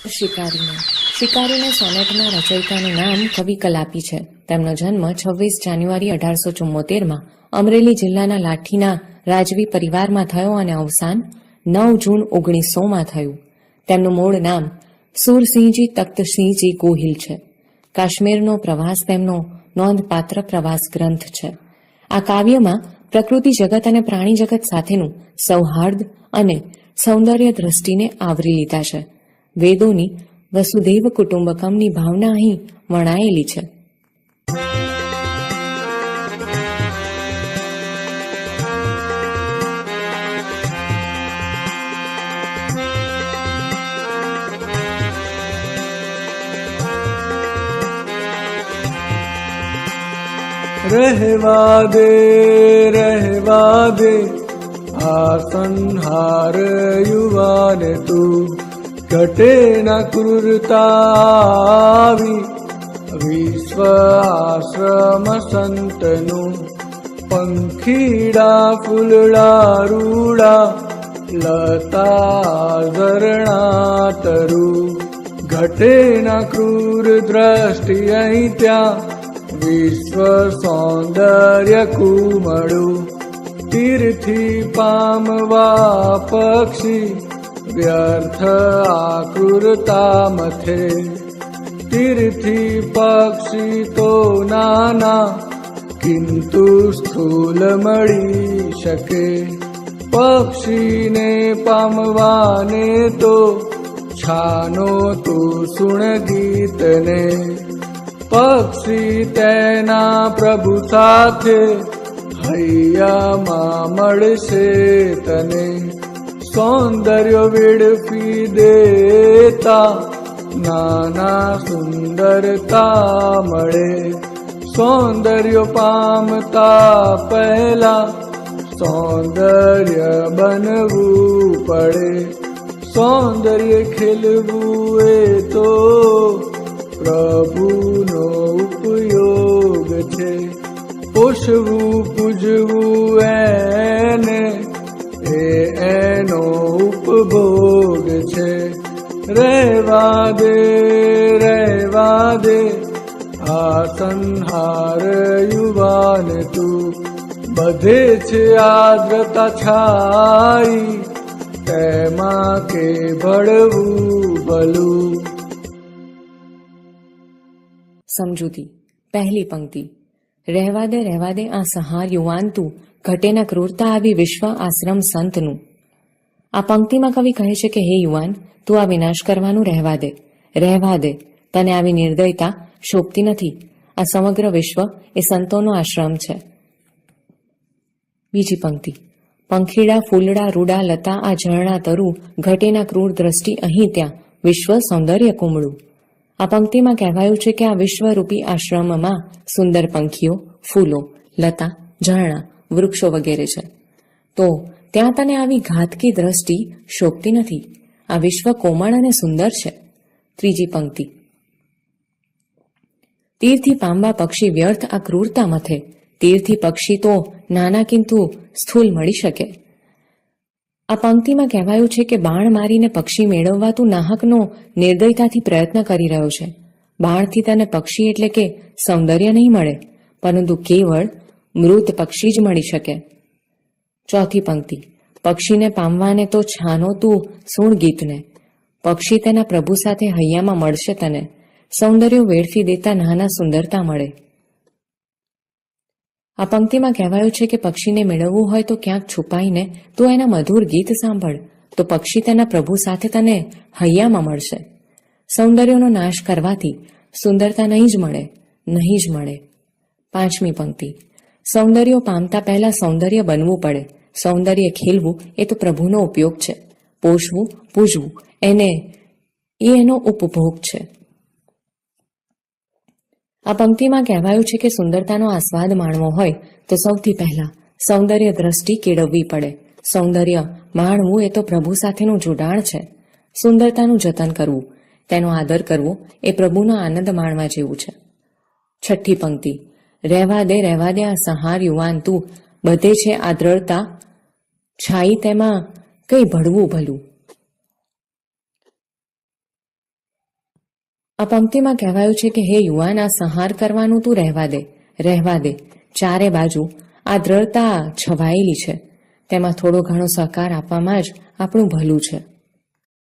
શિકારીને સોનેટના રચયિતાનું નામ કવિ કલાપી છે. તેમનો જન્મ 26 જાન્યુઆરી 1874માં અમરેલી જિલ્લાના લાઠીના રાજવી પરિવારમાં થયો અને અવસાન 9 જૂન 1900માં થયું. તેમનું મૂળ નામ સુરસિંહજી તખ્તસિંહજી ગોહિલ છે. કાશ્મીરનો પ્રવાસ તેમનો નોંધપાત્ર પ્રવાસ ગ્રંથ છે. આ કાવ્યમાં પ્રકૃતિ જગત અને પ્રાણી જગત સાથેનું સૌહાર્દ અને સૌંદર્ય દ્રષ્ટિને આવરી લીધા છે. વેદોની વસુધૈવ કુટુંબકમની ભાવના અહીં વણાયેલી છે. રહેવા દે આ સંહાર યુવાન તું, ઘટે ન ક્રૂરતા આવી વિશ્વ આશ્રમ સંતનું. પંખીડા ફૂલડા રૂડા લતા ઝરણા તરું, ઘટે ન ક્રૂર દ્રષ્ટિ અહીં ત્યાં વિશ્વ સૌંદર્ય કુમળું. તીરથી પામવા પક્ષી વ્યર્થ આકૃરતા મથે, તીરથી પક્ષી તો નાના કિંતુ સ્થૂલ મળી શકે. પક્ષીને પામવાને તો છાનો તું સુણ ગીતને. પક્ષી તેના પ્રભુ સાથે હૈયામાં મળશે તને. સૌંદર્ય વેડફી દેતા નાના સુંદરતા મળે. સૌંદર્ય પામતા પહેલા સૌંદર્ય બનવું પડે. સૌંદર્ય ખીલવું એ તો પ્રભુનો ઉપયોગ છે. પોષવું પૂજવું એને એનો ઉપભોગ છે. રહેવા દે આ સંહાર યુવાન તું, બધે છે આદ્રતા છાઈ તેમાં કે ભળવું ભલું. સમજૂતી. પહેલી પંક્તિ. રહેવા દે આ સંહાર યુવાન તું, ઘટે ન ક્રૂરતા આવી વિશ્વ આશ્રમ સંતનું. આ પંક્તિમાં કવિ કહે છે કે હે યુવાન, તું આ વિનાશ કરવાનું રહેવા દે. તને આવી નિર્દયતા શોભતી નથી. આ સમગ્ર વિશ્વ એ સંતોનો આશ્રમ છે. બીજી પંક્તિ. પંખીડા ફૂલડા રૂડા લતા આ ઝરણા તરું, ઘટે ન ક્રૂર દ્રષ્ટિ અહીં ત્યાં વિશ્વ સૌંદર્ય કુમળું. આ પંક્તિમાં કહેવાયું છે કે આ વિશ્વરૂપી આશ્રમમાં સુંદર પંખીઓ, ફૂલો, લતા, ઝરણા, વૃક્ષો વગેરે છે. તો ત્યાં તને આવી ઘાતકી દ્રષ્ટિ શોભતી નથી. આ વિશ્વ કોમળ અને સુંદર છે. ત્રીજી પંક્તિ. તીરથી પામવા પક્ષી વ્યર્થ આ ક્રૂરતા મથે. તીરથી પક્ષી તો નાના કિંતુ સ્થૂલ મળી શકે. આ પંક્તિમાં કહેવાયું છે કે બાણ મારીને પક્ષી મેળવવા તું નાહકનો નિર્દયતાથી પ્રયત્ન કરી રહ્યો છે. બાણથી તને પક્ષી એટલે કે સૌંદર્ય નહીં મળે, પરંતુ કેવળ મૃત પક્ષી જ મળી શકે. ચોથી પંક્તિ. પક્ષીને પામવાને તો છાનો તું સુણ ગીતને. પક્ષી તેના પ્રભુ સાથે હૈયામાં મળશે તને. સૌંદર્ય વેડફી દેતા નાના સુંદરતા મળે. આ પંક્તિમાં કહેવાયું છે કે પક્ષીને મેળવવું હોય તો ક્યાંક છુપાઈને તું એના મધુર ગીત સાંભળ, તો પક્ષી તેના પ્રભુ સાથે તને હૈયામાં મળશે. સૌંદર્યનો નાશ કરવાથી સુંદરતા નહીં જ મળે. પાંચમી પંક્તિ. સૌંદર્ય પામતા પહેલા સૌંદર્ય બનવું પડે. સૌંદર્ય ખીલવું એ તો પ્રભુનો ઉપયોગ છે. પોષવું પૂજવું એનો ઉપભોગ છે. આ પંક્તિમાં કહેવાયું છે કે સુંદરતાનો આસ્વાદ માણવો હોય તો સૌથી પહેલા સૌંદર્ય દ્રષ્ટિ કેળવવી પડે. સૌંદર્ય માણવું એ તો પ્રભુ સાથેનું જોડાણ છે. સુંદરતાનું જતન કરવું, તેનો આદર કરવો એ પ્રભુનો આનંદ માણવા જેવું છે. છઠ્ઠી પંક્તિ. રહેવા દે આ સંહાર યુવાન તું, બધે છે આ દ્રઢતા છાઈ તેમાં કઈ ભળવું ભલું. આ પંક્તિમાં કહેવાયું છે કે હે યુવાન, આ સંહાર કરવાનું તું રહેવા દે. ચારે બાજુ આ દ્રઢતા છવાયેલી છે. તેમાં થોડો ઘણો સહકાર આપવામાં જ આપણું ભલું છે.